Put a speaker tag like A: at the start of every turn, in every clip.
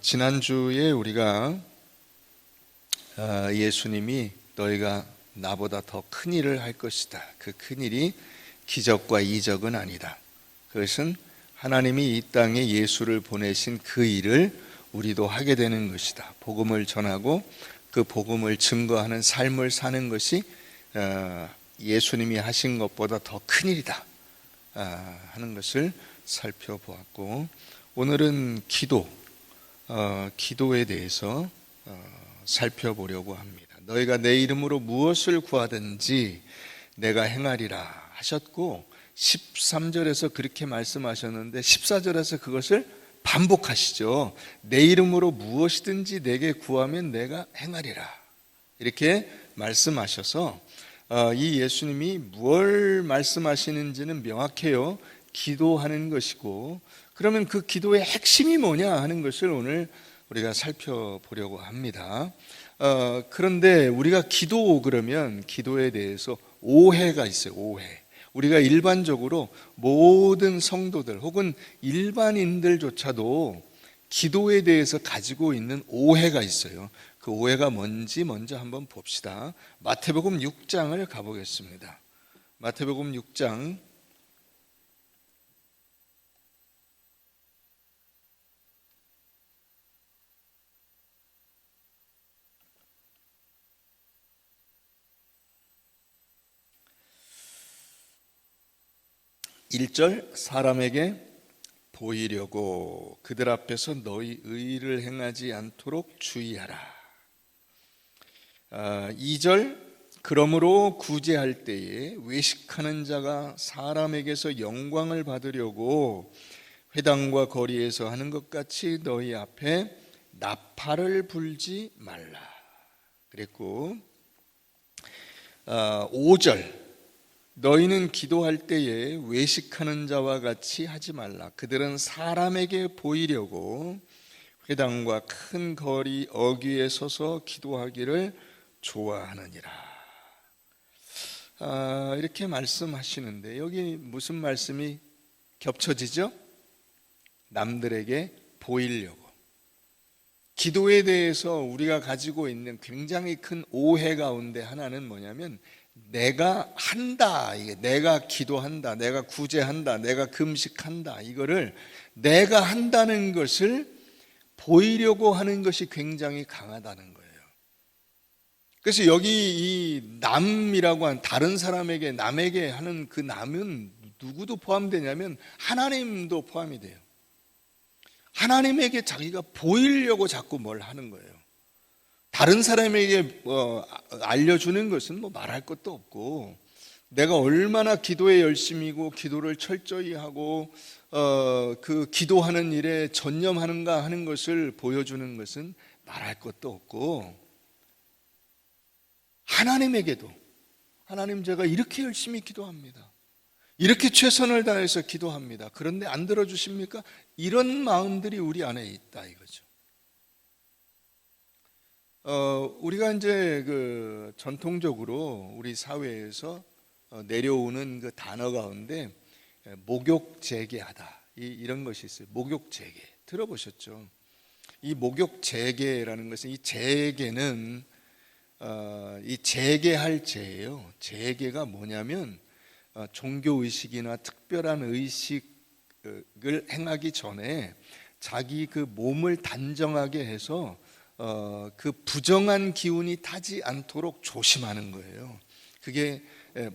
A: 지난주에 우리가 예수님이 너희가 나보다 더 큰 일을 할 것이다. 그 큰 일이 기적과 이적은 아니다. 그것은 하나님이 이 땅에 예수를 보내신 그 일을 우리도 하게 되는 것이다. 복음을 전하고 그 복음을 증거하는 삶을 사는 것이 예수님이 하신 것보다 더 큰 일이다 하는 것을 살펴보았고, 오늘은 기도에 대해서 살펴보려고 합니다. 너희가 내 이름으로 무엇을 구하든지 내가 행하리라 하셨고, 13절에서 그렇게 말씀하셨는데 14절에서 그것을 반복하시죠. 내 이름으로 무엇이든지 내게 구하면 내가 행하리라, 이렇게 말씀하셔서 이 예수님이 뭘 말씀하시는지는 명확해요. 기도하는 것이고, 그러면 그 기도의 핵심이 뭐냐 하는 것을 오늘 우리가 살펴보려고 합니다. 그런데 우리가 그러면 기도에 대해서 오해가 있어요. 우리가 일반적으로 모든 성도들 혹은 일반인들조차도 기도에 대해서 가지고 있는 오해가 있어요. 그 오해가 뭔지 먼저 한번 봅시다. 마태복음 6장을 가보겠습니다. 마태복음 6장 1절, 사람에게 보이려고 그들 앞에서 너희 의를 행하지 않도록 주의하라. 2절, 그러므로 구제할 때에 외식하는 자가 사람에게서 영광을 받으려고 회당과 거리에서 하는 것 같이 너희 앞에 나팔을 불지 말라 그랬고, 5절, 너희는 기도할 때에 외식하는 자와 같이 하지 말라. 그들은 사람에게 보이려고 회당과 큰 거리 어귀에 서서 기도하기를 좋아하느니라. 이렇게 말씀하시는데 여기 무슨 말씀이 겹쳐지죠? 남들에게 보이려고. 기도에 대해서 우리가 가지고 있는 굉장히 큰 오해 가운데 하나는 뭐냐면, 내가 한다, 내가 기도한다, 내가 구제한다, 내가 금식한다, 이거를 내가 한다는 것을 보이려고 하는 것이 굉장히 강하다는 거예요. 그래서 여기 이 남이라고 한 다른 사람에게, 남에게 하는 그 남은 누구도 포함되냐면 하나님도 포함이 돼요. 하나님에게 자기가 보이려고 자꾸 뭘 하는 거예요. 다른 사람에게 알려주는 것은 말할 것도 없고, 내가 얼마나 기도에 열심이고 기도를 철저히 하고 그 기도하는 일에 전념하는가 하는 것을 보여주는 것은 말할 것도 없고, 하나님에게도 하나님, 제가 이렇게 열심히 기도합니다, 이렇게 최선을 다해서 기도합니다, 그런데 안 들어주십니까? 이런 마음들이 우리 안에 있다 이거죠. 우리가 이제 전통적으로 우리 사회에서 내려오는 그 단어 가운데 목욕재개하다, 이런 것이 있어요. 목욕재개 들어보셨죠? 이 목욕재개라는 것은, 이 재개는 이 재개할 재예요. 재개가 뭐냐면 종교의식이나 특별한 의식을 행하기 전에 자기 그 몸을 단정하게 해서 그 부정한 기운이 타지 않도록 조심하는 거예요. 그게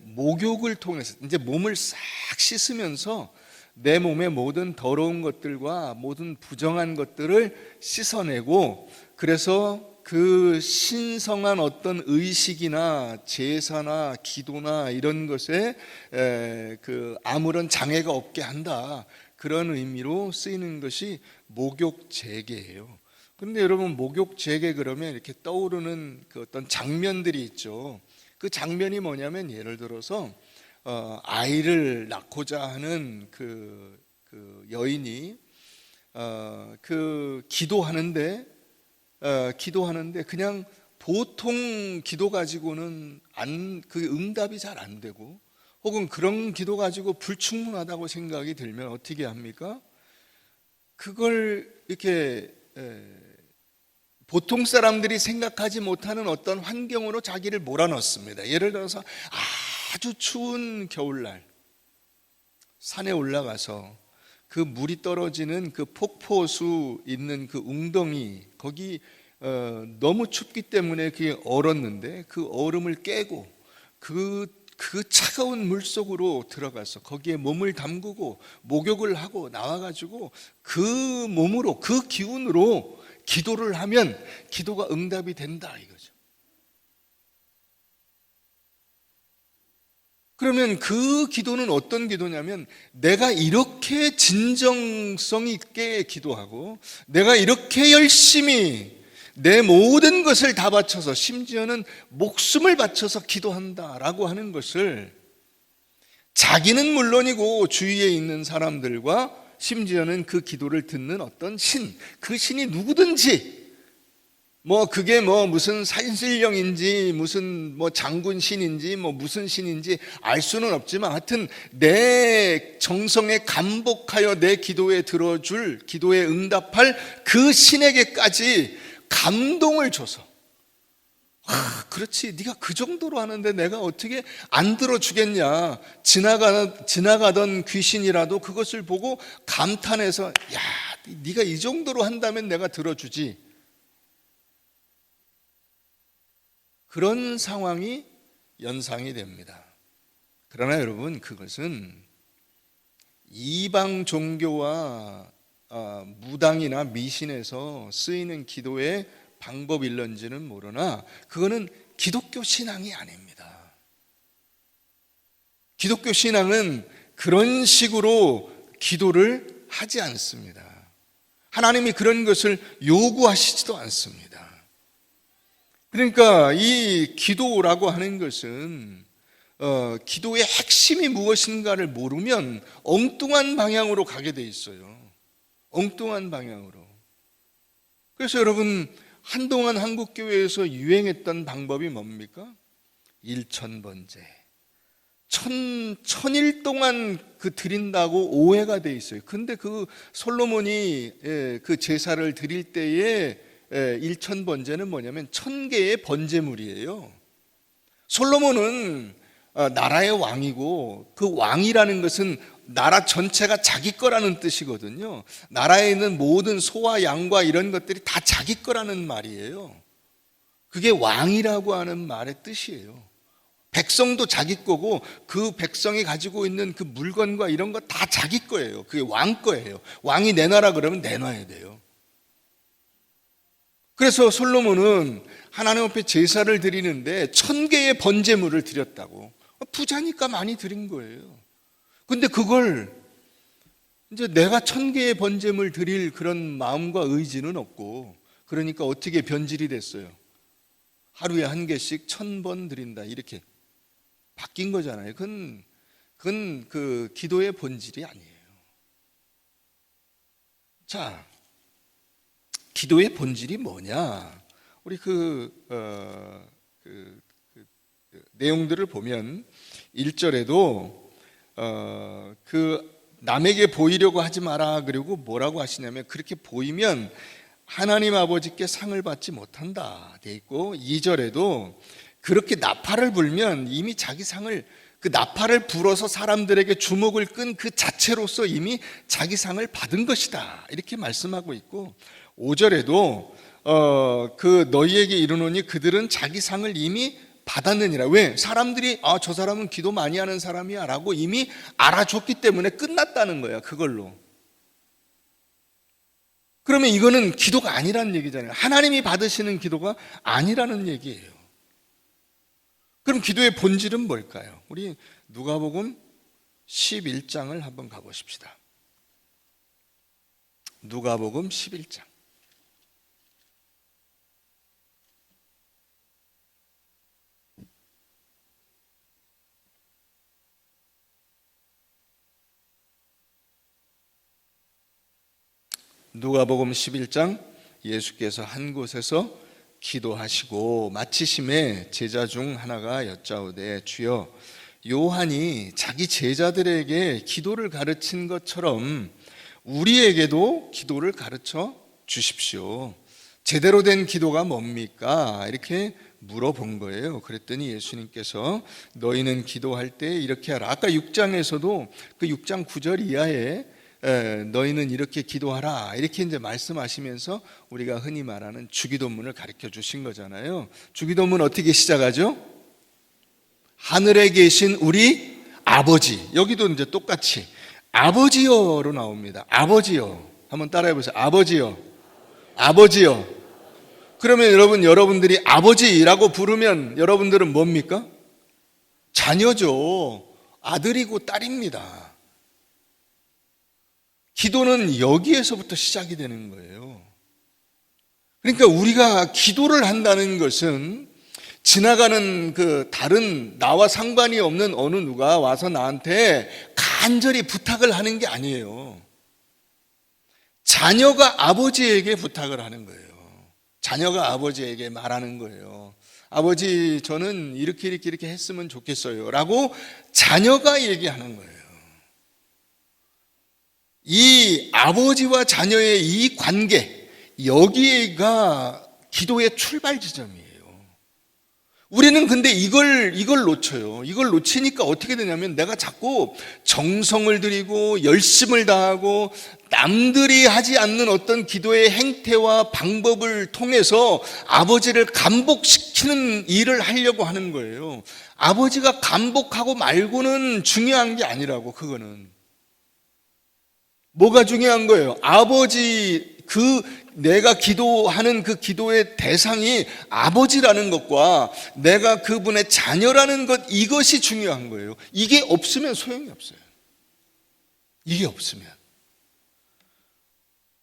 A: 목욕을 통해서 이제 몸을 싹 씻으면서 내 몸의 모든 더러운 것들과 모든 부정한 것들을 씻어내고, 그래서 그 신성한 어떤 의식이나 제사나 기도나 이런 것에 그 아무런 장애가 없게 한다, 그런 의미로 쓰이는 것이 목욕재개예요. 그런데 여러분, 목욕재개 그러면 이렇게 떠오르는 그 어떤 장면들이 있죠. 그 장면이 뭐냐면, 예를 들어서 아이를 낳고자 하는 그 여인이 기도하는데 그냥 보통 기도 가지고는 그 응답이 잘 안 되고, 혹은 그런 기도 가지고 불충분하다고 생각이 들면 어떻게 합니까? 그걸 이렇게 보통 사람들이 생각하지 못하는 어떤 환경으로 자기를 몰아넣습니다. 예를 들어서 아주 추운 겨울날 산에 올라가서 그 물이 떨어지는 그 폭포수 있는 그 웅덩이, 거기 너무 춥기 때문에 그게 얼었는데 그 얼음을 깨고 그 차가운 물 속으로 들어가서 거기에 몸을 담그고 목욕을 하고 나와가지고 그 몸으로, 그 기운으로 기도를 하면 기도가 응답이 된다 이거죠. 그러면 그 기도는 어떤 기도냐면, 내가 이렇게 진정성 있게 기도하고 내가 이렇게 열심히 내 모든 것을 다 바쳐서, 심지어는 목숨을 바쳐서 기도한다라고 하는 것을 자기는 물론이고 주위에 있는 사람들과 심지어는 그 기도를 듣는 어떤 신, 그 신이 누구든지, 그게 무슨 산신령인지 무슨 장군 신인지 무슨 신인지 알 수는 없지만, 하여튼 내 정성에 감복하여 내 기도에 들어줄, 기도에 응답할 그 신에게까지 감동을 줘서, 그렇지, 네가 그 정도로 하는데 내가 어떻게 안 들어주겠냐, 지나가던 귀신이라도 그것을 보고 감탄해서, 야, 네가 이 정도로 한다면 내가 들어주지, 그런 상황이 연상이 됩니다. 그러나 여러분, 그것은 이방 종교와 무당이나 미신에서 쓰이는 기도의 방법일런지는 모르나 그거는 기독교 신앙이 아닙니다. 기독교 신앙은 그런 식으로 기도를 하지 않습니다. 하나님이 그런 것을 요구하시지도 않습니다. 그러니까 이 기도라고 하는 것은 기도의 핵심이 무엇인가를 모르면 엉뚱한 방향으로 가게 돼 있어요. 엉뚱한 방향으로. 그래서 여러분, 한동안 한국교회에서 유행했던 방법이 뭡니까? 일천번제. 천일 동안 드린다고 오해가 돼 있어요. 근데 그 솔로몬이 그 제사를 드릴 때에 일천번제는 뭐냐면 1000개의 번제물이에요. 솔로몬은 나라의 왕이고, 그 왕이라는 것은 나라 전체가 자기 거라는 뜻이거든요. 나라에 있는 모든 소와 양과 이런 것들이 다 자기 거라는 말이에요. 그게 왕이라고 하는 말의 뜻이에요. 백성도 자기 거고, 그 백성이 가지고 있는 그 물건과 이런 거 다 자기 거예요. 그게 왕 거예요. 왕이 내놔라 그러면 내놔야 돼요. 그래서 솔로몬은 하나님 앞에 제사를 드리는데 1000개의 번제물을 드렸다고. 부자니까 많이 드린 거예요. 근데 그걸 이제 내가 1000개의 번제물 드릴 그런 마음과 의지는 없고, 그러니까 어떻게 변질이 됐어요? 하루에 1개씩 1000번 드린다, 이렇게 바뀐 거잖아요. 그건 그 기도의 본질이 아니에요. 자, 기도의 본질이 뭐냐? 우리 내용들을 보면 1절에도 남에게 보이려고 하지 마라, 그리고 뭐라고 하시냐면, 그렇게 보이면 하나님 아버지께 상을 받지 못한다 돼 있고, 2절에도 그렇게 나팔을 불면 이미 자기 상을, 그 나팔을 불어서 사람들에게 주목을 끈 그 자체로서 이미 자기 상을 받은 것이다, 이렇게 말씀하고 있고, 5절에도 너희에게 이르노니 그들은 자기 상을 이미 받았느니라. 왜? 사람들이 저 사람은 기도 많이 하는 사람이야 라고 이미 알아줬기 때문에 끝났다는 거야, 그걸로. 그러면 이거는 기도가 아니라는 얘기잖아요. 하나님이 받으시는 기도가 아니라는 얘기예요. 그럼 기도의 본질은 뭘까요? 우리 누가복음 11장을 한번 가보십시다. 누가복음 11장. 누가복음 11장, 예수께서 한 곳에서 기도하시고 마치심에 제자 중 하나가 여짜오되, 주여, 요한이 자기 제자들에게 기도를 가르친 것처럼 우리에게도 기도를 가르쳐 주십시오. 제대로 된 기도가 뭡니까? 이렇게 물어본 거예요. 그랬더니 예수님께서 너희는 기도할 때 이렇게 하라. 아까 6장에서도 그 6장 9절 이하에 너희는 이렇게 기도하라 이렇게 이제 말씀하시면서 우리가 흔히 말하는 주기도문을 가르쳐 주신 거잖아요. 주기도문 어떻게 시작하죠? 하늘에 계신 우리 아버지. 여기도 이제 똑같이 아버지여로 나옵니다. 아버지여. 한번 따라해 보세요. 아버지여. 아버지여. 그러면 여러분들이 아버지라고 부르면 여러분들은 뭡니까? 자녀죠. 아들이고 딸입니다. 기도는 여기에서부터 시작이 되는 거예요. 그러니까 우리가 기도를 한다는 것은 지나가는 그 다른 나와 상관이 없는 어느 누가 와서 나한테 간절히 부탁을 하는 게 아니에요. 자녀가 아버지에게 부탁을 하는 거예요. 자녀가 아버지에게 말하는 거예요. 아버지, 저는 이렇게 했으면 좋겠어요 라고 자녀가 얘기하는 거예요. 이 아버지와 자녀의 이 관계, 여기가 기도의 출발 지점이에요. 우리는 근데 이걸 놓쳐요. 이걸 놓치니까 어떻게 되냐면 내가 자꾸 정성을 들이고 열심을 다하고 남들이 하지 않는 어떤 기도의 행태와 방법을 통해서 아버지를 감복시키는 일을 하려고 하는 거예요. 아버지가 감복하고 말고는 중요한 게 아니라고. 그거는 뭐가 중요한 거예요? 아버지, 내가 기도하는 그 기도의 대상이 아버지라는 것과 내가 그분의 자녀라는 것, 이것이 중요한 거예요. 이게 없으면 소용이 없어요. 이게 없으면.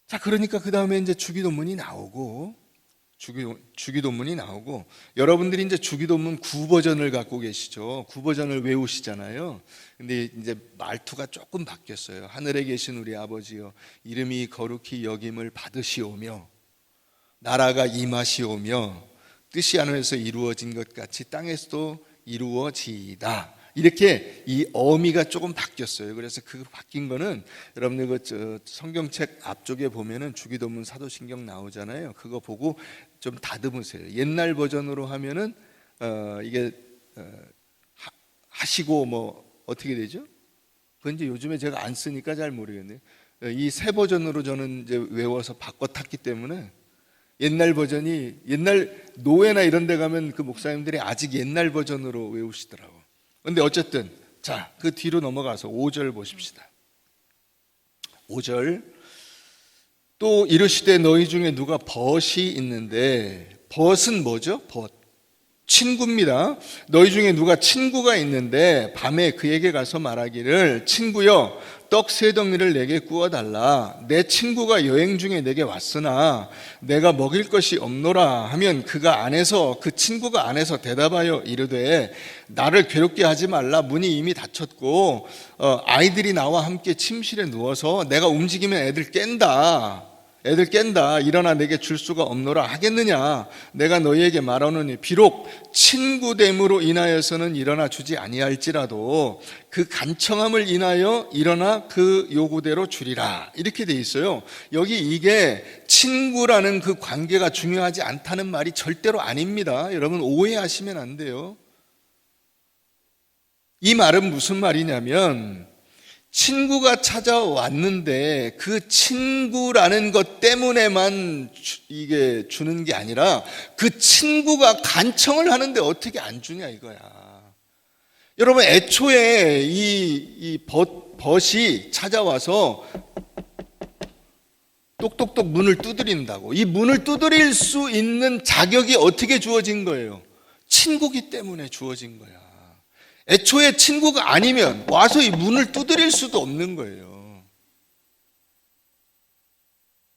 A: 자, 그러니까 그 다음에 이제 주기도문이 나오고, 주기도문이 나오고, 여러분들이 이제 주기도문 9버전을 갖고 계시죠. 9버전을 외우시잖아요. 근데 이제 말투가 조금 바뀌었어요. 하늘에 계신 우리 아버지여, 이름이 거룩히 여김을 받으시오며, 나라가 임하시오며, 뜻이 하늘에서 이루어진 것 같이 땅에서도 이루어지이다. 이렇게 이 어미가 조금 바뀌었어요. 그래서 그 바뀐 거는 여러분들 그 성경책 앞쪽에 보면은 주기도문 사도신경 나오잖아요. 그거 보고 좀 다듬으세요. 옛날 버전으로 하면은 이게 하시고 뭐 어떻게 되죠? 그건 이제 요즘에 제가 안 쓰니까 잘 모르겠네요. 이 새 버전으로 저는 이제 외워서 바꿔 탔기 때문에 옛날 버전이, 옛날 노회나 이런 데 가면 그 목사님들이 아직 옛날 버전으로 외우시더라고요. 근데 어쨌든 자, 그 뒤로 넘어가서 5절 보십시다. 5절. 또 이르시되 너희 중에 누가 벗이 있는데, 벗은 뭐죠? 벗. 친구입니다. 너희 중에 누가 친구가 있는데 밤에 그에게 가서 말하기를 친구여 떡 3덩이를 내게 구워달라. 내 친구가 여행 중에 내게 왔으나 내가 먹일 것이 없노라 하면 그 친구가 안에서 대답하여 이르되 나를 괴롭게 하지 말라. 문이 이미 닫혔고 아이들이 나와 함께 침실에 누워서 내가 움직이면 애들 깬다. 일어나 내게 줄 수가 없노라 하겠느냐. 내가 너희에게 말하노니 비록 친구됨으로 인하여서는 일어나 주지 아니할지라도 그 간청함을 인하여 일어나 그 요구대로 주리라. 이렇게 돼 있어요. 여기 이게 친구라는 그 관계가 중요하지 않다는 말이 절대로 아닙니다. 여러분 오해하시면 안 돼요. 이 말은 무슨 말이냐면 친구가 찾아왔는데 그 친구라는 것 때문에만 이게 주는 게 아니라 그 친구가 간청을 하는데 어떻게 안 주냐 이거야. 여러분 애초에 이 벗이 찾아와서 똑똑똑 문을 두드린다고. 이 문을 두드릴 수 있는 자격이 어떻게 주어진 거예요? 친구기 때문에 주어진 거야. 애초에 친구가 아니면 와서 이 문을 두드릴 수도 없는 거예요.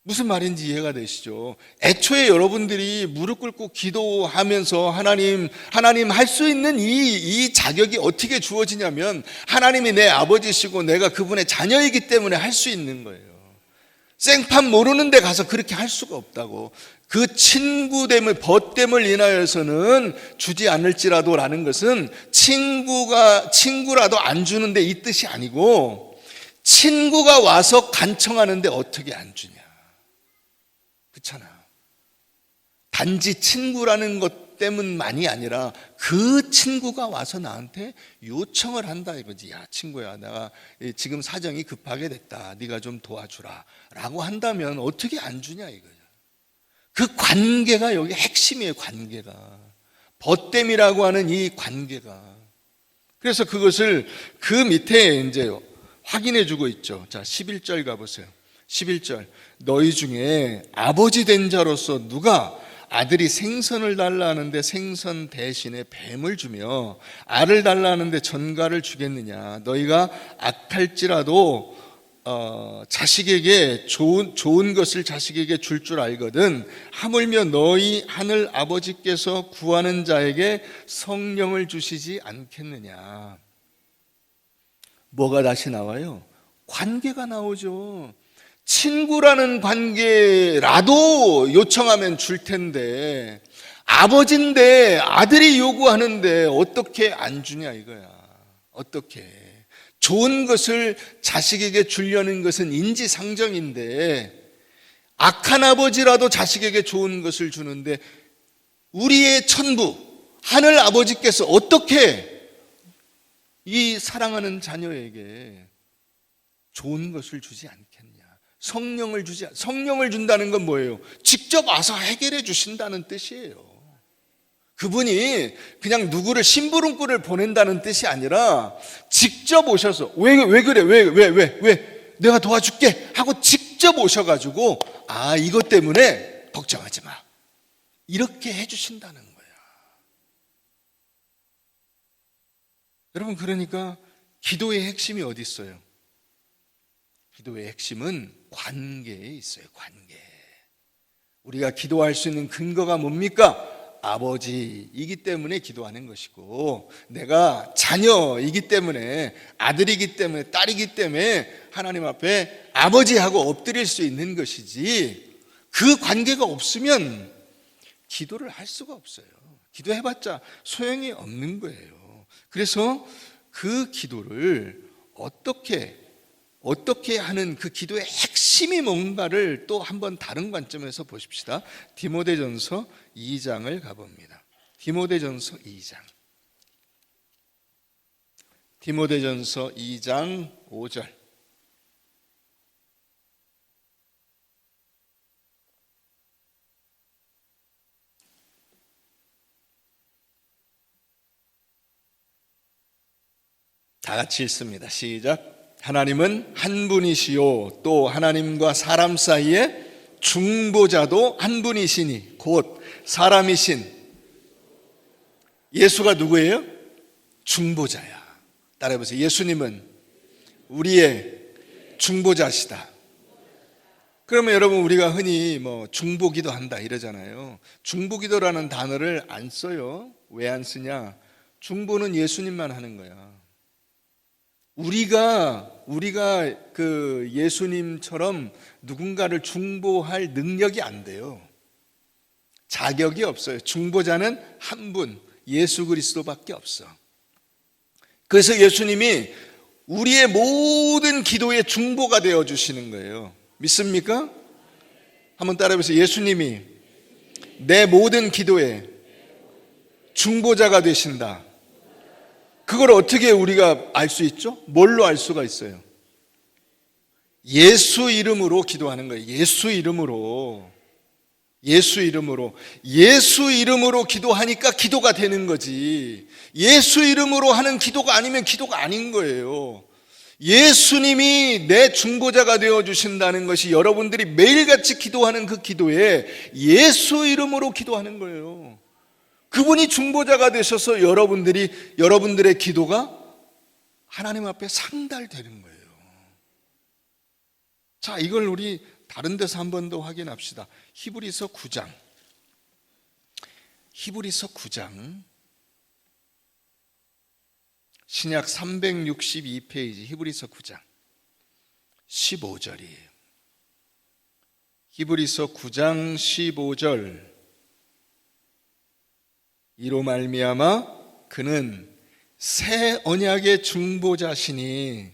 A: 무슨 말인지 이해가 되시죠? 애초에 여러분들이 무릎 꿇고 기도하면서 하나님 할 수 있는 이 자격이 어떻게 주어지냐면 하나님이 내 아버지시고 내가 그분의 자녀이기 때문에 할 수 있는 거예요. 생판 모르는 데 가서 그렇게 할 수가 없다고. 그 친구됨을, 벗됨을 인하여서는 주지 않을지라도 라는 것은 친구라도 안 주는데 이 뜻이 아니고 친구가 와서 간청하는데 어떻게 안 주냐. 그렇잖아. 단지 친구라는 것 때문만이 아니라 그 친구가 와서 나한테 요청을 한다 이거지. 야, 친구야, 내가 지금 사정이 급하게 됐다. 네가 좀 도와주라 라고 한다면 어떻게 안 주냐 이거죠. 그 관계가 여기 핵심이에요. 관계가 벗됨이라고 하는 이 관계가. 그래서 그것을 그 밑에 이제 확인해 주고 있죠. 자, 11절 가보세요. 11절, 너희 중에 아버지 된 자로서 누가 아들이 생선을 달라 하는데 생선 대신에 뱀을 주며 알을 달라 하는데 전갈을 주겠느냐. 너희가 악할지라도 자식에게 좋은 것을 자식에게 줄 줄 알거든. 하물며 너희 하늘 아버지께서 구하는 자에게 성령을 주시지 않겠느냐. 뭐가 다시 나와요? 관계가 나오죠. 친구라는 관계라도 요청하면 줄 텐데, 아버지인데 아들이 요구하는데 어떻게 안 주냐 이거야. 어떻게. 좋은 것을 자식에게 주려는 것은 인지상정인데, 악한 아버지라도 자식에게 좋은 것을 주는데 우리의 천부 하늘 아버지께서 어떻게 이 사랑하는 자녀에게 좋은 것을 주지 않겠냐. 성령을 준다는 건 뭐예요? 직접 와서 해결해 주신다는 뜻이에요. 그분이 그냥 누구를 심부름꾼을 보낸다는 뜻이 아니라 직접 오셔서 왜 그래? 왜 내가 도와줄게 하고 직접 오셔가지고 이것 때문에 걱정하지 마 이렇게 해주신다는 거야. 여러분, 그러니까 기도의 핵심이 어디 있어요? 기도의 핵심은 관계에 있어요. 관계. 우리가 기도할 수 있는 근거가 뭡니까? 아버지이기 때문에 기도하는 것이고, 내가 자녀이기 때문에, 아들이기 때문에, 딸이기 때문에 하나님 앞에 아버지하고 엎드릴 수 있는 것이지, 그 관계가 없으면 기도를 할 수가 없어요. 기도해봤자 소용이 없는 거예요. 그래서 그 기도를 어떻게 하는 그 기도의 핵심이 뭔가를 또 한번 다른 관점에서 보십시다. 디모데전서 2장을 가봅니다. 디모데전서 2장. 디모데전서 2장 5절. 다 같이 읽습니다. 시작. 하나님은 한 분이시요 또 하나님과 사람 사이에 중보자도 한 분이시니 곧 사람이신 예수가 누구예요? 중보자야. 따라해보세요. 예수님은 우리의 중보자시다. 그러면 여러분, 우리가 흔히 중보기도 한다 이러잖아요. 중보기도라는 단어를 안 써요. 왜 안 쓰냐? 중보는 예수님만 하는 거야. 우리가 그 예수님처럼 누군가를 중보할 능력이 안 돼요. 자격이 없어요. 중보자는 한 분, 예수 그리스도밖에 없어. 그래서 예수님이 우리의 모든 기도의 중보가 되어 주시는 거예요. 믿습니까? 한번 따라해보세요. 예수님이 내 모든 기도의 중보자가 되신다. 그걸 어떻게 우리가 알 수 있죠? 뭘로 알 수가 있어요? 예수 이름으로 기도하는 거예요. 예수 이름으로 기도하니까 기도가 되는 거지. 예수 이름으로 하는 기도가 아니면 기도가 아닌 거예요. 예수님이 내 중보자가 되어 주신다는 것이 여러분들이 매일같이 기도하는 그 기도에 예수 이름으로 기도하는 거예요. 그분이 중보자가 되셔서 여러분들의 기도가 하나님 앞에 상달되는 거예요. 자, 이걸 우리 다른 데서 한 번 더 확인합시다. 히브리서 9장. 신약 362페이지 히브리서 9장 15절이에요. 히브리서 9장 15절. 이로 말미암아 그는 새 언약의 중보자시니,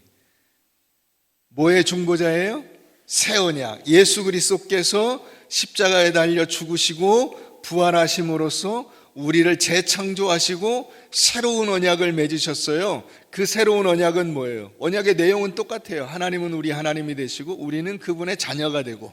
A: 뭐의 중보자예요? 새 언약. 예수 그리스도께서 십자가에 달려 죽으시고 부활하심으로써 우리를 재창조하시고 새로운 언약을 맺으셨어요. 그 새로운 언약은 뭐예요? 언약의 내용은 똑같아요. 하나님은 우리 하나님이 되시고 우리는 그분의 자녀가 되고,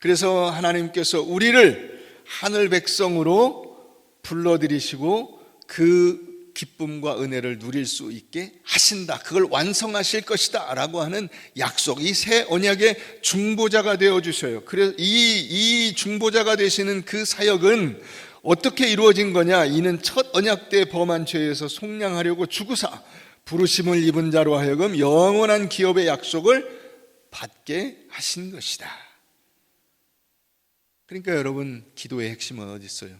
A: 그래서 하나님께서 우리를 하늘 백성으로 불러들이시고 그 기쁨과 은혜를 누릴 수 있게 하신다, 그걸 완성하실 것이다 라고 하는 약속, 이 새 언약의 중보자가 되어주셔요. 그래서 이 중보자가 되시는 그 사역은 어떻게 이루어진 거냐? 이는 첫 언약 때 범한 죄에서 속량하려고 죽으사 부르심을 입은 자로 하여금 영원한 기업의 약속을 받게 하신 것이다. 그러니까 여러분, 기도의 핵심은 어디 있어요?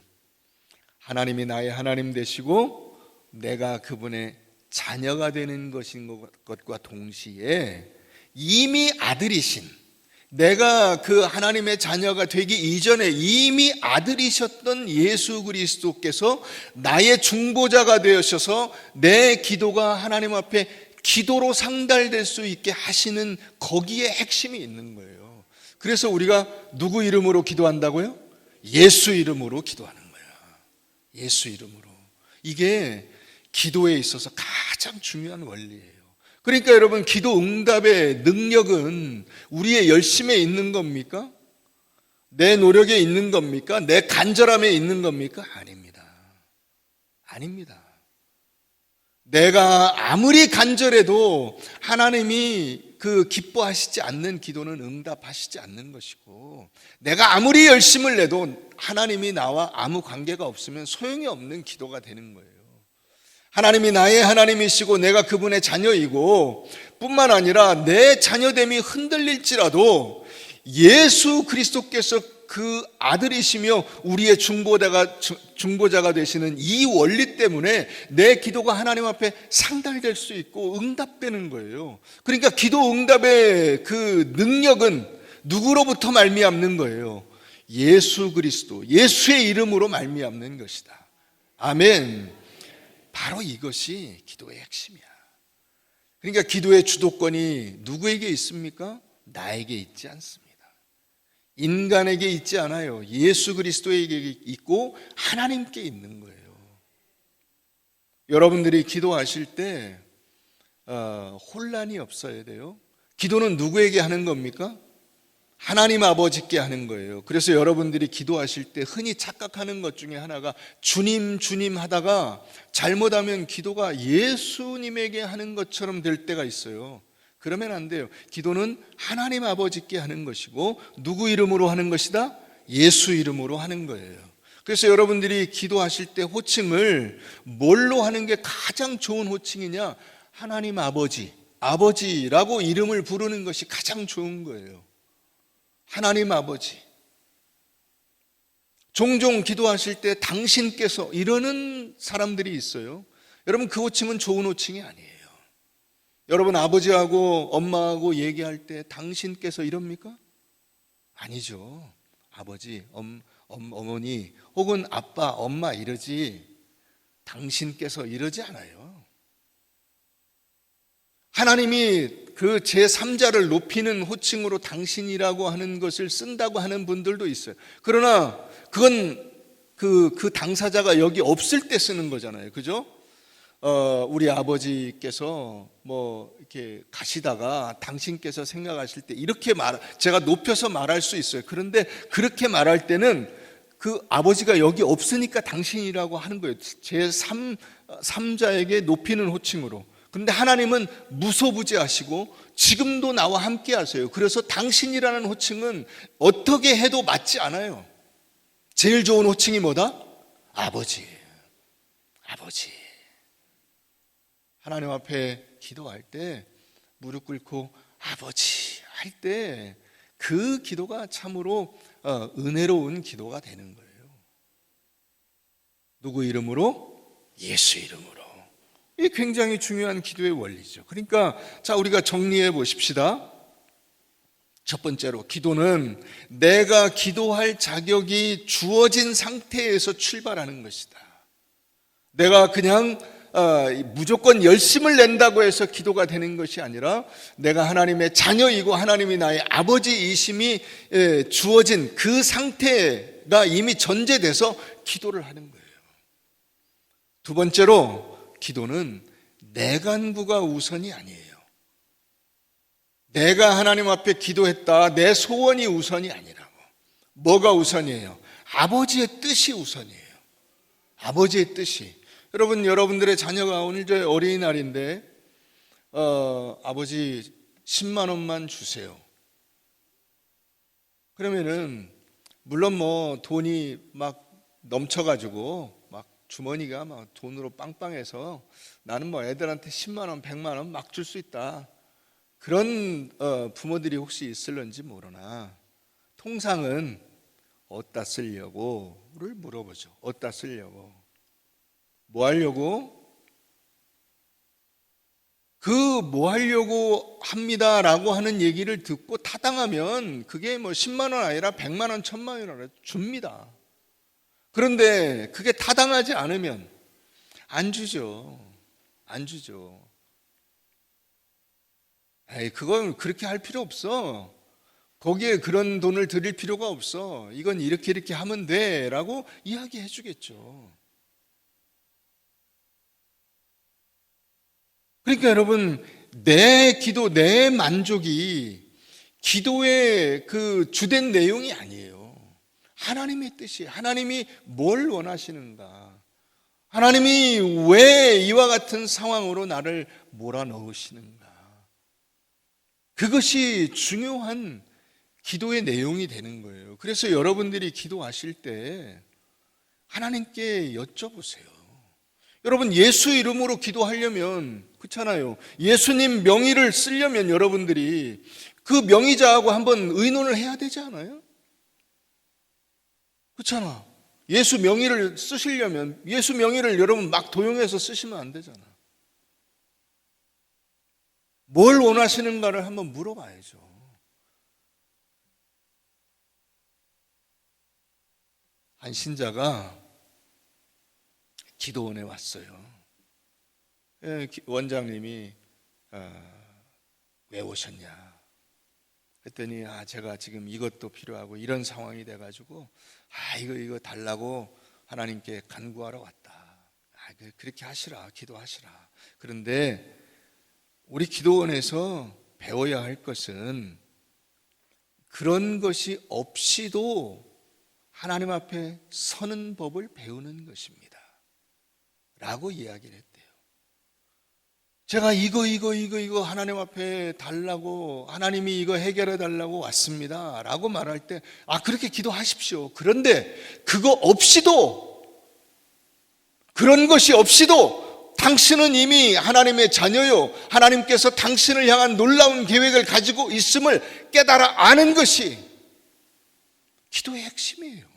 A: 하나님이 나의 하나님 되시고 내가 그분의 자녀가 되는 것인 것과 동시에 이미 아들이신, 내가 그 하나님의 자녀가 되기 이전에 이미 아들이셨던 예수 그리스도께서 나의 중보자가 되어셔서 내 기도가 하나님 앞에 기도로 상달될 수 있게 하시는, 거기에 핵심이 있는 거예요. 그래서 우리가 누구 이름으로 기도한다고요? 예수 이름으로 기도하는 거예요. 예수 이름으로. 이게 기도에 있어서 가장 중요한 원리예요. 그러니까 여러분, 기도 응답의 능력은 우리의 열심에 있는 겁니까? 내 노력에 있는 겁니까? 내 간절함에 있는 겁니까? 아닙니다. 아닙니다. 내가 아무리 간절해도 하나님이 그 기뻐하시지 않는 기도는 응답하시지 않는 것이고, 내가 아무리 열심을 내도 하나님이 나와 아무 관계가 없으면 소용이 없는 기도가 되는 거예요. 하나님이 나의 하나님이시고 내가 그분의 자녀이고, 뿐만 아니라 내 자녀됨이 흔들릴지라도 예수 그리스도께서 그 아들이시며 우리의 중보자가 되시는 이 원리 때문에 내 기도가 하나님 앞에 상달될 수 있고 응답되는 거예요. 그러니까 기도 응답의 그 능력은 누구로부터 말미암는 거예요? 예수 그리스도, 예수의 이름으로 말미암는 것이다. 아멘. 바로 이것이 기도의 핵심이야. 그러니까 기도의 주도권이 누구에게 있습니까? 나에게 있지 않습니다. 인간에게 있지 않아요. 예수 그리스도에게 있고 하나님께 있는 거예요. 여러분들이 기도하실 때 혼란이 없어야 돼요. 기도는 누구에게 하는 겁니까? 하나님 아버지께 하는 거예요. 그래서 여러분들이 기도하실 때 흔히 착각하는 것 중에 하나가 주님 주님 하다가 잘못하면 기도가 예수님에게 하는 것처럼 될 때가 있어요. 그러면 안 돼요. 기도는 하나님 아버지께 하는 것이고 누구 이름으로 하는 것이다? 예수 이름으로 하는 거예요. 그래서 여러분들이 기도하실 때 호칭을 뭘로 하는 게 가장 좋은 호칭이냐? 하나님 아버지, 아버지라고 이름을 부르는 것이 가장 좋은 거예요. 하나님 아버지. 종종 기도하실 때 당신께서 이러는 사람들이 있어요. 여러분, 그 호칭은 좋은 호칭이 아니에요. 여러분, 아버지하고 엄마하고 얘기할 때 당신께서 이럽니까? 아니죠. 아버지, 어머니 혹은 아빠, 엄마 이러지 당신께서 이러지 않아요. 하나님이 그 제3자를 높이는 호칭으로 당신이라고 하는 것을 쓴다고 하는 분들도 있어요. 그러나 그건 그 당사자가 여기 없을 때 쓰는 거잖아요. 그죠? 우리 아버지께서 뭐 이렇게 가시다가 당신께서 생각하실 때 이렇게 제가 높여서 말할 수 있어요. 그런데 그렇게 말할 때는 그 아버지가 여기 없으니까 당신이라고 하는 거예요. 제3자에게 높이는 호칭으로. 근데 하나님은 무소부재하시고 지금도 나와 함께 하세요. 그래서 당신이라는 호칭은 어떻게 해도 맞지 않아요. 제일 좋은 호칭이 뭐다? 아버지. 아버지. 하나님 앞에 기도할 때 무릎 꿇고 아버지 할 때 그 기도가 참으로 은혜로운 기도가 되는 거예요. 누구 이름으로? 예수 이름으로. 이게 굉장히 중요한 기도의 원리죠. 그러니까 자, 우리가 정리해 보십시다. 첫 번째로, 기도는 내가 기도할 자격이 주어진 상태에서 출발하는 것이다. 내가 그냥 무조건 열심을 낸다고 해서 기도가 되는 것이 아니라 내가 하나님의 자녀이고 하나님이 나의 아버지이심이 주어진 그 상태가 이미 전제돼서 기도를 하는 거예요. 두 번째로 기도는 내 간구가 우선이 아니에요. 내가 하나님 앞에 기도했다, 내 소원이 우선이 아니라고. 뭐가 우선이에요? 아버지의 뜻이 우선이에요. 아버지의 뜻이. 여러분들의 자녀가 오늘 저 어린이날인데 아버지 10만 원만 주세요. 그러면은 물론 뭐 돈이 막 넘쳐가지고 막 주머니가 막 돈으로 빵빵해서 나는 뭐 애들한테 10만 원, 100만 원 막 줄 수 있다. 그런 부모들이 혹시 있을런지 모르나 통상은 어디다 쓰려고를 물어보죠. 어디다 쓰려고? 뭐 하려고? 뭐 하려고 합니다라고 하는 얘기를 듣고 타당하면 그게 뭐 10만 원 아니라 100만 원, 1000만 원 줍니다. 그런데 그게 타당하지 않으면 안 주죠. 안 주죠. 그건 그렇게 할 필요 없어. 거기에 그런 돈을 드릴 필요가 없어. 이건 이렇게 하면 돼 라고 이야기해 주겠죠. 그러니까 여러분, 내 기도, 내 만족이 기도의 그 주된 내용이 아니에요. 하나님의 뜻이, 하나님이 뭘 원하시는가, 하나님이 왜 이와 같은 상황으로 나를 몰아넣으시는가, 그것이 중요한 기도의 내용이 되는 거예요. 그래서 여러분들이 기도하실 때 하나님께 여쭤보세요. 여러분, 예수 이름으로 기도하려면, 그렇잖아요. 예수님 명의를 쓰려면 여러분들이 그 명의자하고 한번 의논을 해야 되지 않아요? 그렇잖아. 예수 명의를 쓰시려면 예수 명의를 여러분 막 도용해서 쓰시면 안 되잖아. 뭘 원하시는가를 한번 물어봐야죠. 한 신자가 기도원에 왔어요. 원장님이 왜 오셨냐 했더니 제가 지금 이것도 필요하고 이런 상황이 돼가지고 이거 달라고 하나님께 간구하러 왔다. 그렇게 하시라, 기도하시라. 그런데 우리 기도원에서 배워야 할 것은 그런 것이 없이도 하나님 앞에 서는 법을 배우는 것입니다 라고 이야기를 했대요. 제가 이거 하나님 앞에 달라고, 하나님이 이거 해결해 달라고 왔습니다 라고 말할 때 그렇게 기도하십시오. 그런데 그거 없이도, 그런 것이 없이도 당신은 이미 하나님의 자녀요, 하나님께서 당신을 향한 놀라운 계획을 가지고 있음을 깨달아 아는 것이 기도의 핵심이에요.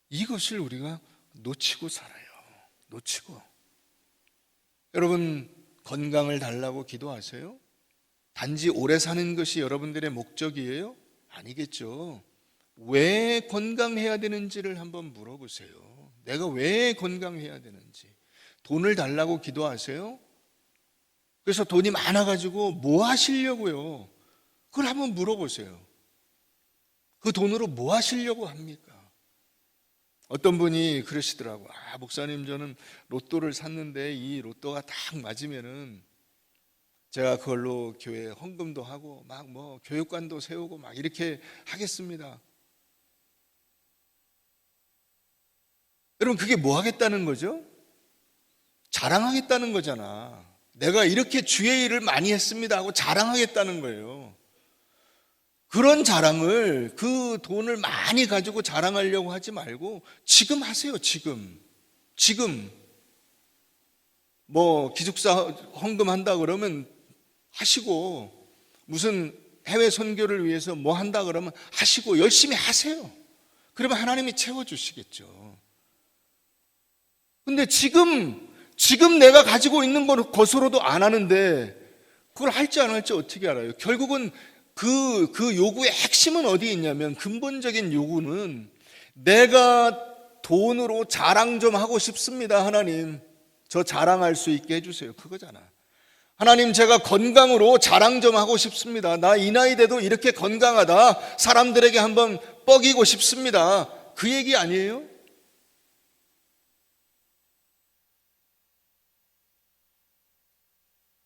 A: 이것을 우리가 놓치고 살아요. 놓치고. 여러분, 건강을 달라고 기도하세요? 단지 오래 사는 것이 여러분들의 목적이에요? 아니겠죠. 왜 건강해야 되는지를 한번 물어보세요. 내가 왜 건강해야 되는지. 돈을 달라고 기도하세요? 그래서 돈이 많아가지고 뭐 하시려고요? 그걸 한번 물어보세요. 그 돈으로 뭐 하시려고 합니까? 어떤 분이 그러시더라고. 목사님, 저는 로또를 샀는데 이 로또가 딱 맞으면은 제가 그걸로 교회 헌금도 하고 막 뭐 교육관도 세우고 막 이렇게 하겠습니다. 여러분, 그게 뭐 하겠다는 거죠? 자랑하겠다는 거잖아. 내가 이렇게 주의 일을 많이 했습니다 하고 자랑하겠다는 거예요. 그런 자랑을, 그 돈을 많이 가지고 자랑하려고 하지 말고 지금 하세요. 지금 뭐 기숙사 헌금한다 그러면 하시고, 무슨 해외 선교를 위해서 뭐 한다 그러면 하시고 열심히 하세요. 그러면 하나님이 채워주시겠죠. 근데 지금 내가 가지고 있는 것으로도 안 하는데 그걸 할지 안 할지 어떻게 알아요? 결국은 그 요구의 핵심은 어디에 있냐면, 근본적인 요구는 내가 돈으로 자랑 좀 하고 싶습니다. 하나님, 저 자랑할 수 있게 해주세요. 그거잖아. 하나님, 제가 건강으로 자랑 좀 하고 싶습니다. 나 이 나이 돼도 이렇게 건강하다. 사람들에게 한번 뻐기고 싶습니다. 그 얘기 아니에요?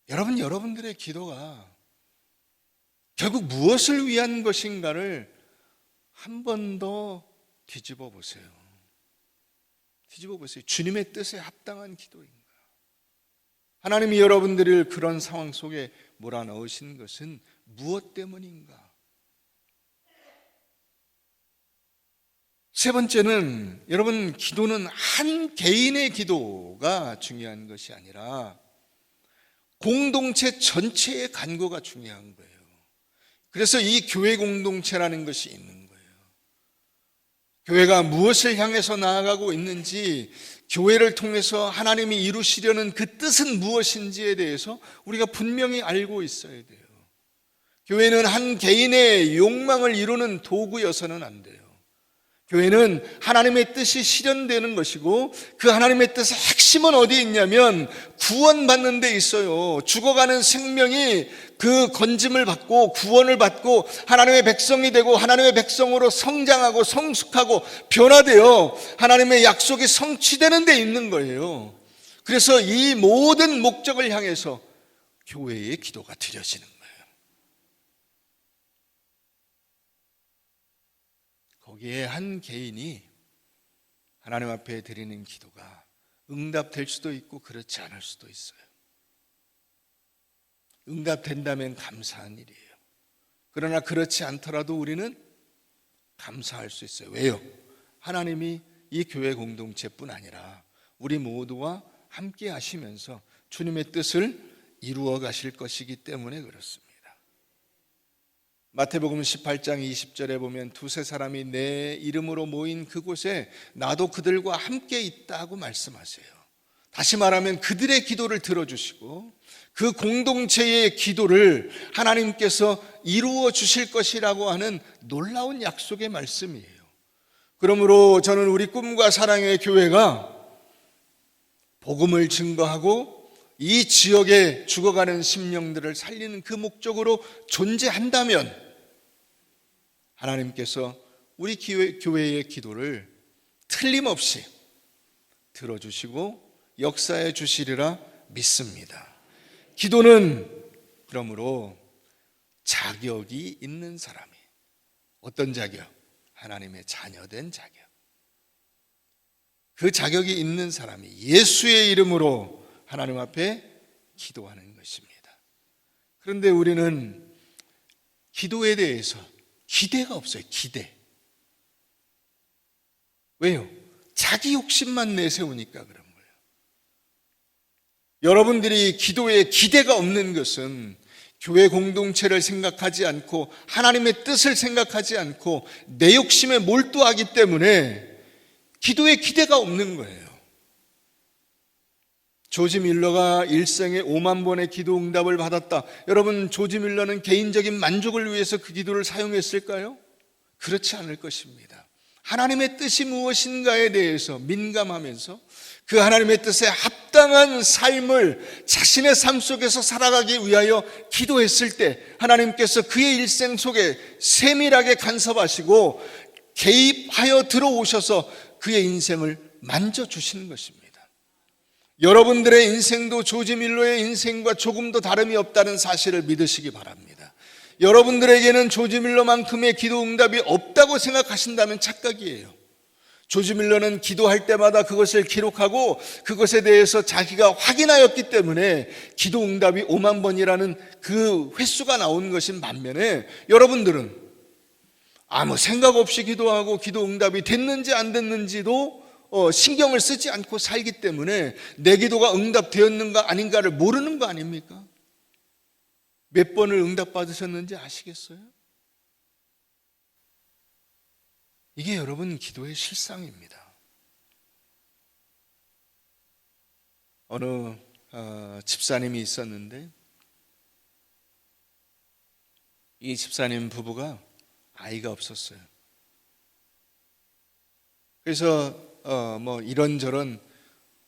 A: 여러분들의 기도가 결국 무엇을 위한 것인가를 한 번 더 뒤집어 보세요. 주님의 뜻에 합당한 기도인가? 하나님이 여러분들을 그런 상황 속에 몰아넣으신 것은 무엇 때문인가? 세 번째는, 여러분, 기도는 한 개인의 기도가 중요한 것이 아니라 공동체 전체의 간구가 중요한 거예요. 그래서 이 교회 공동체라는 것이 있는 거예요. 교회가 무엇을 향해서 나아가고 있는지, 교회를 통해서 하나님이 이루시려는 그 뜻은 무엇인지에 대해서 우리가 분명히 알고 있어야 돼요. 교회는 한 개인의 욕망을 이루는 도구여서는 안 돼요. 교회는 하나님의 뜻이 실현되는 것이고, 그 하나님의 뜻의 핵심은 어디 있냐면 구원받는 데 있어요. 죽어가는 생명이 그 건짐을 받고 구원을 받고 하나님의 백성이 되고 하나님의 백성으로 성장하고 성숙하고 변화되어 하나님의 약속이 성취되는 데 있는 거예요. 그래서 이 모든 목적을 향해서 교회의 기도가 드려지는 거예요. 거기에 한 개인이 하나님 앞에 드리는 기도가 응답될 수도 있고 그렇지 않을 수도 있어요. 응답된다면 감사한 일이에요. 그러나 그렇지 않더라도 우리는 감사할 수 있어요. 왜요? 하나님이 이 교회 공동체뿐 아니라 우리 모두와 함께 하시면서 주님의 뜻을 이루어 가실 것이기 때문에 그렇습니다. 마태복음 18장 20절에 보면 두세 사람이 내 이름으로 모인 그곳에 나도 그들과 함께 있다고 말씀하세요. 다시 말하면 그들의 기도를 들어주시고 그 공동체의 기도를 하나님께서 이루어 주실 것이라고 하는 놀라운 약속의 말씀이에요. 그러므로 저는 우리 꿈과 사랑의 교회가 복음을 증거하고 이 지역에 죽어가는 심령들을 살리는 그 목적으로 존재한다면 하나님께서 우리 교회의 기도를 틀림없이 들어주시고 역사해 주시리라 믿습니다. 기도는 그러므로 자격이 있는 사람이, 어떤 자격? 하나님의 자녀된 자격. 그 자격이 있는 사람이 예수의 이름으로 하나님 앞에 기도하는 것입니다. 그런데 우리는 기도에 대해서 기대가 없어요. 기대. 왜요? 자기 욕심만 내세우니까 그런 거예요. 여러분들이 기도에 기대가 없는 것은 교회 공동체를 생각하지 않고 하나님의 뜻을 생각하지 않고 내 욕심에 몰두하기 때문에 기도에 기대가 없는 거예요. 조지 밀러가 일생에 5만 번의 기도 응답을 받았다. 여러분, 조지 밀러는 개인적인 만족을 위해서 그 기도를 사용했을까요? 그렇지 않을 것입니다. 하나님의 뜻이 무엇인가에 대해서 민감하면서 그 하나님의 뜻에 합당한 삶을 자신의 삶 속에서 살아가기 위하여 기도했을 때 하나님께서 그의 일생 속에 세밀하게 간섭하시고 개입하여 들어오셔서 그의 인생을 만져주시는 것입니다. 여러분들의 인생도 조지 밀러의 인생과 조금도 다름이 없다는 사실을 믿으시기 바랍니다. 여러분들에게는 조지 밀러만큼의 기도 응답이 없다고 생각하신다면 착각이에요. 조지 밀러는 기도할 때마다 그것을 기록하고 그것에 대해서 자기가 확인하였기 때문에 기도 응답이 5만 번이라는 그 횟수가 나온 것인 반면에 여러분들은 아무 생각 없이 기도하고 기도 응답이 됐는지 안 됐는지도 신경을 쓰지 않고 살기 때문에 내 기도가 응답되었는가 아닌가를 모르는 거 아닙니까? 몇 번을 응답받으셨는지 아시겠어요? 이게 여러분 기도의 실상입니다. 어느 집사님이 있었는데 이 집사님 부부가 아이가 없었어요. 그래서 뭐 이런저런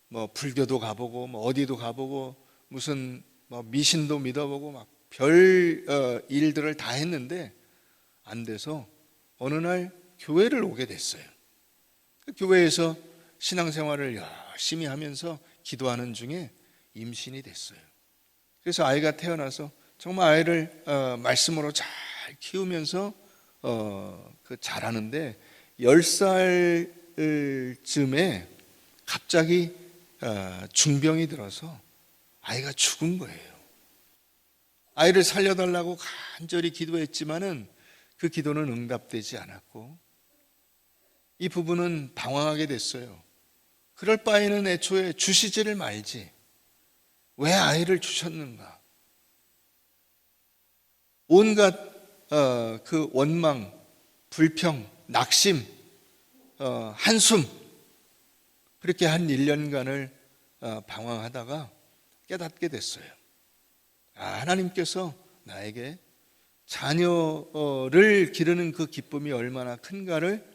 A: 뭐 불교도 가보고 뭐 어디도 가보고 무슨 뭐 미신도 믿어보고 막 별 일들을 다 했는데 안 돼서 어느 날 교회를 오게 됐어요. 그 교회에서 신앙생활을 열심히 하면서 기도하는 중에 임신이 됐어요. 그래서 아이가 태어나서 정말 아이를 말씀으로 잘 키우면서 그 자라는데 10살쯤에 갑자기 중병이 들어서 아이가 죽은 거예요. 아이를 살려달라고 간절히 기도했지만은 그 기도는 응답되지 않았고 이 부부는 방황하게 됐어요. 그럴 바에는 애초에 주시지를 말지 왜 아이를 주셨는가. 온갖 그 원망, 불평, 낙심, 한숨 그렇게 한 1년간을 방황하다가 깨닫게 됐어요. 하나님께서 나에게 자녀를 기르는 그 기쁨이 얼마나 큰가를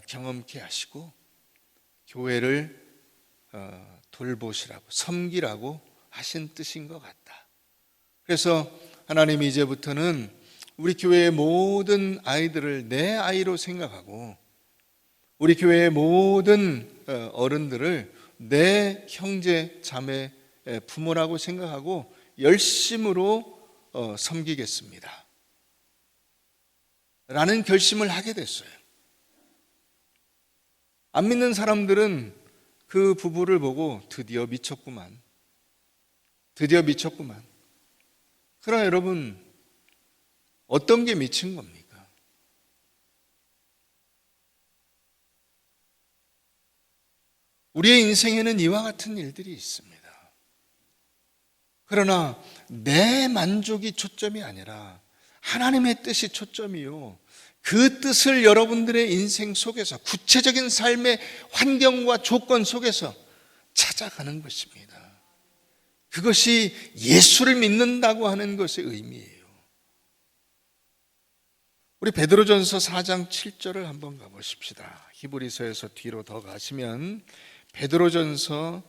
A: 경험케 하시고 교회를 돌보시라고 섬기라고 하신 뜻인 것 같다. 그래서 하나님이 이제부터는 우리 교회의 모든 아이들을 내 아이로 생각하고 우리 교회의 모든 어른들을 내 형제 자매 부모라고 생각하고 열심으로 섬기겠습니다 라는 결심을 하게 됐어요. 안 믿는 사람들은 그 부부를 보고 드디어 미쳤구만. 그러나 여러분, 어떤 게 미친 겁니까? 우리의 인생에는 이와 같은 일들이 있습니다. 그러나 내 만족이 초점이 아니라 하나님의 뜻이 초점이요. 그 뜻을 여러분들의 인생 속에서 구체적인 삶의 환경과 조건 속에서 찾아가는 것입니다. 그것이 예수를 믿는다고 하는 것의 의미예요. 우리 베드로전서 4장 7절을 한번 가보십시다. 히브리서에서 뒤로 더 가시면 베드로전서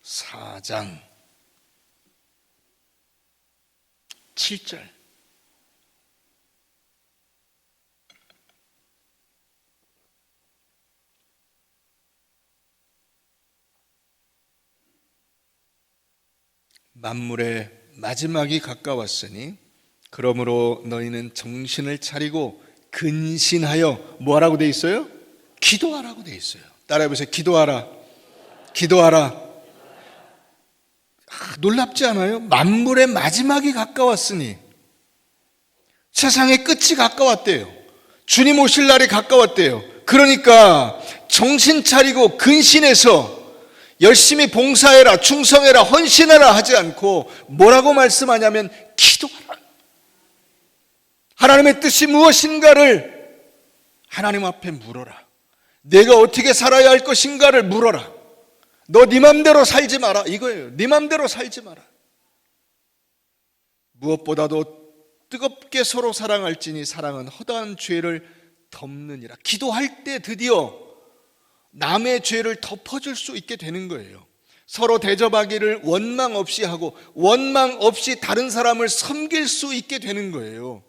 A: 4장 7절. 만물의 마지막이 가까웠으니 그러므로 너희는 정신을 차리고 근신하여 뭐하라고 돼 있어요? 기도하라고 돼 있어요. 따라해 보세요. 기도하라. 놀랍지 않아요? 만물의 마지막이 가까웠으니 세상의 끝이 가까웠대요. 주님 오실 날이 가까웠대요. 그러니까 정신 차리고 근신해서 열심히 봉사해라, 충성해라, 헌신해라 하지 않고 뭐라고 말씀하냐면 기도하라. 하나님의 뜻이 무엇인가를 하나님 앞에 물어라. 내가 어떻게 살아야 할 것인가를 물어라. 너 네 맘대로 살지 마라 이거예요. 네 맘대로 살지 마라. 무엇보다도 뜨겁게 서로 사랑할지니 사랑은 허다한 죄를 덮느니라. 기도할 때 드디어 남의 죄를 덮어줄 수 있게 되는 거예요. 서로 대접하기를 원망 없이 하고 원망 없이 다른 사람을 섬길 수 있게 되는 거예요.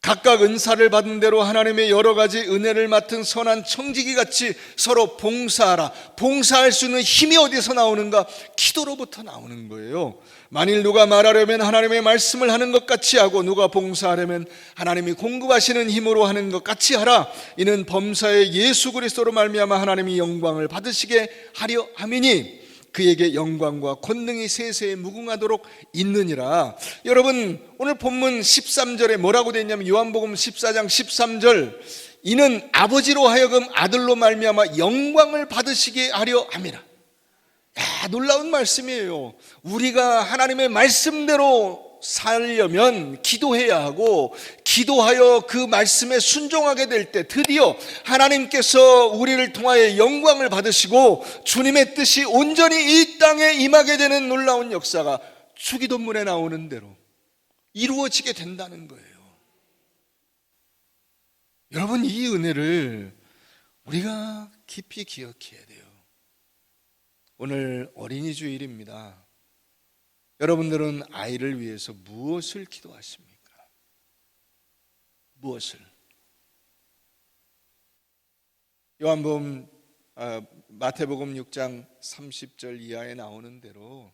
A: 각각 은사를 받은 대로 하나님의 여러 가지 은혜를 맡은 선한 청지기 같이 서로 봉사하라. 봉사할 수 있는 힘이 어디서 나오는가? 기도로부터 나오는 거예요. 만일 누가 말하려면 하나님의 말씀을 하는 것 같이 하고 누가 봉사하려면 하나님이 공급하시는 힘으로 하는 것 같이 하라. 이는 범사의 예수 그리스도로 말미암아 하나님이 영광을 받으시게 하려 함이니 그에게 영광과 권능이 세세에 무궁하도록 있느니라. 여러분 오늘 본문 13절에 뭐라고 되어 있냐면 요한복음 14장 13절 이는 아버지로 하여금 아들로 말미암아 영광을 받으시게 하려 함이라. 놀라운 말씀이에요. 우리가 하나님의 말씀대로 살려면 기도해야 하고 기도하여 그 말씀에 순종하게 될 때 드디어 하나님께서 우리를 통하여 영광을 받으시고 주님의 뜻이 온전히 이 땅에 임하게 되는 놀라운 역사가 주기도문에 나오는 대로 이루어지게 된다는 거예요. 여러분 이 은혜를 우리가 깊이 기억해야 돼요. 오늘 어린이 주일입니다. 여러분들은 아이를 위해서 무엇을 기도하십니까? 무엇을? 요한복음 마태복음 6장 30절 이하에 나오는 대로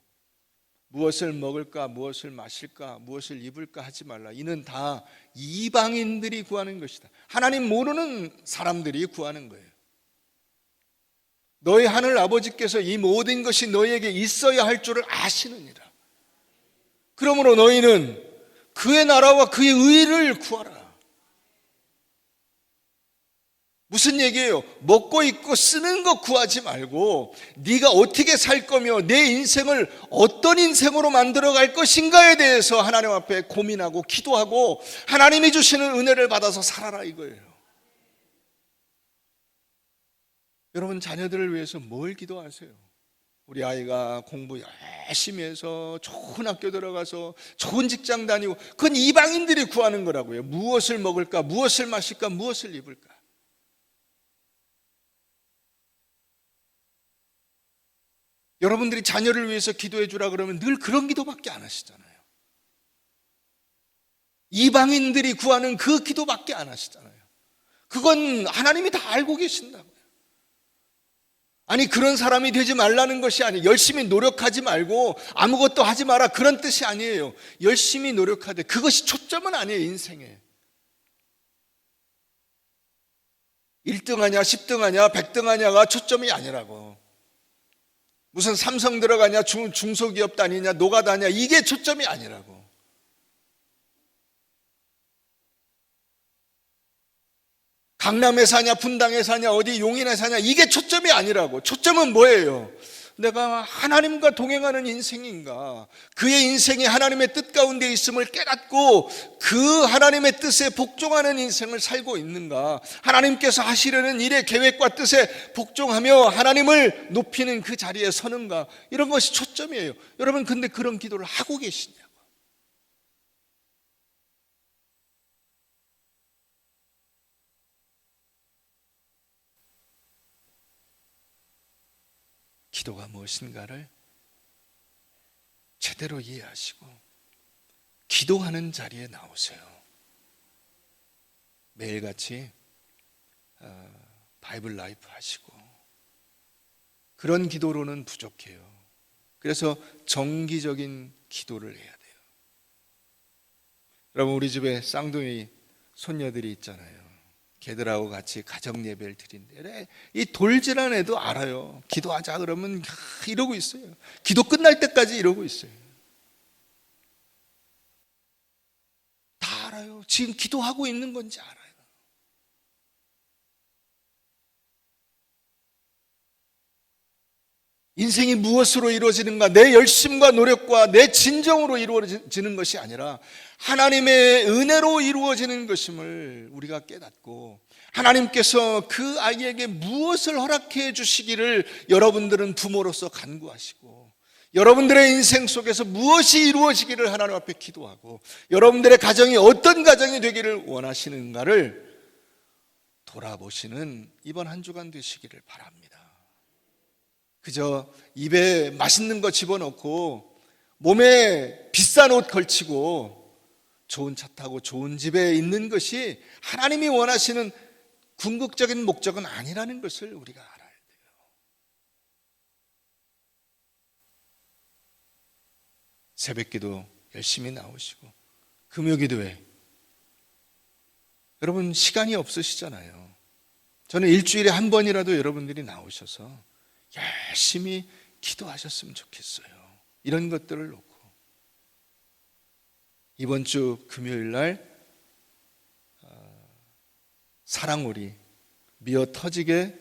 A: 무엇을 먹을까, 무엇을 마실까, 무엇을 입을까 하지 말라. 이는 다 이방인들이 구하는 것이다. 하나님 모르는 사람들이 구하는 거예요. 너희 하늘 아버지께서 이 모든 것이 너희에게 있어야 할 줄을 아시느니라. 그러므로 너희는 그의 나라와 그의 의를 구하라. 무슨 얘기예요? 먹고 입고 쓰는 거 구하지 말고 네가 어떻게 살 거며 내 인생을 어떤 인생으로 만들어 갈 것인가에 대해서 하나님 앞에 고민하고 기도하고 하나님이 주시는 은혜를 받아서 살아라 이거예요. 여러분 자녀들을 위해서 뭘 기도하세요? 우리 아이가 공부 열심히 해서 좋은 학교 들어가서 좋은 직장 다니고, 그건 이방인들이 구하는 거라고요. 무엇을 먹을까, 무엇을 마실까, 무엇을 입을까. 여러분들이 자녀를 위해서 기도해 주라 그러면 늘 그런 기도밖에 안 하시잖아요. 이방인들이 구하는 그 기도밖에 안 하시잖아요. 그건 하나님이 다 알고 계신다고요. 아니 그런 사람이 되지 말라는 것이 아니에요. 열심히 노력하지 말고 아무것도 하지 마라 그런 뜻이 아니에요. 열심히 노력하되 그것이 초점은 아니에요. 인생에 1등 하냐 10등 하냐 100등 하냐가 초점이 아니라고. 무슨 삼성 들어가냐 중소기업 다니냐 노가 다냐 이게 초점이 아니라고. 강남에 사냐 분당에 사냐 어디 용인에 사냐 이게 초점이 아니라고. 초점은 뭐예요? 내가 하나님과 동행하는 인생인가, 그의 인생이 하나님의 뜻 가운데 있음을 깨닫고 그 하나님의 뜻에 복종하는 인생을 살고 있는가, 하나님께서 하시려는 일의 계획과 뜻에 복종하며 하나님을 높이는 그 자리에 서는가, 이런 것이 초점이에요. 여러분 근데 그런 기도를 하고 계시냐고. 기도가 무엇인가를 제대로 이해하시고 기도하는 자리에 나오세요. 매일같이 바이블 라이프 하시고. 그런 기도로는 부족해요. 그래서 정기적인 기도를 해야 돼요. 여러분 우리 집에 쌍둥이 손녀들이 있잖아요. 걔들하고 같이 가정 예배를 드린대. 이 돌질한 애도 알아요. 기도하자 그러면 이러고 있어요. 기도 끝날 때까지 이러고 있어요. 다 알아요. 지금 기도하고 있는 건지 알아요. 인생이 무엇으로 이루어지는가, 내 열심과 노력과 내 진정으로 이루어지는 것이 아니라 하나님의 은혜로 이루어지는 것임을 우리가 깨닫고, 하나님께서 그 아이에게 무엇을 허락해 주시기를 여러분들은 부모로서 간구하시고, 여러분들의 인생 속에서 무엇이 이루어지기를 하나님 앞에 기도하고, 여러분들의 가정이 어떤 가정이 되기를 원하시는가를 돌아보시는 이번 한 주간 되시기를 바랍니다. 그저 입에 맛있는 거 집어넣고 몸에 비싼 옷 걸치고 좋은 차 타고 좋은 집에 있는 것이 하나님이 원하시는 궁극적인 목적은 아니라는 것을 우리가 알아야 돼요. 새벽기도 열심히 나오시고 금요기도회 여러분 시간이 없으시잖아요. 저는 일주일에 한 번이라도 여러분들이 나오셔서 열심히 기도하셨으면 좋겠어요. 이런 것들을 놓고 이번 주 금요일 날 사랑우리 미어 터지게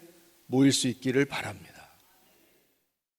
A: 모일 수 있기를 바랍니다.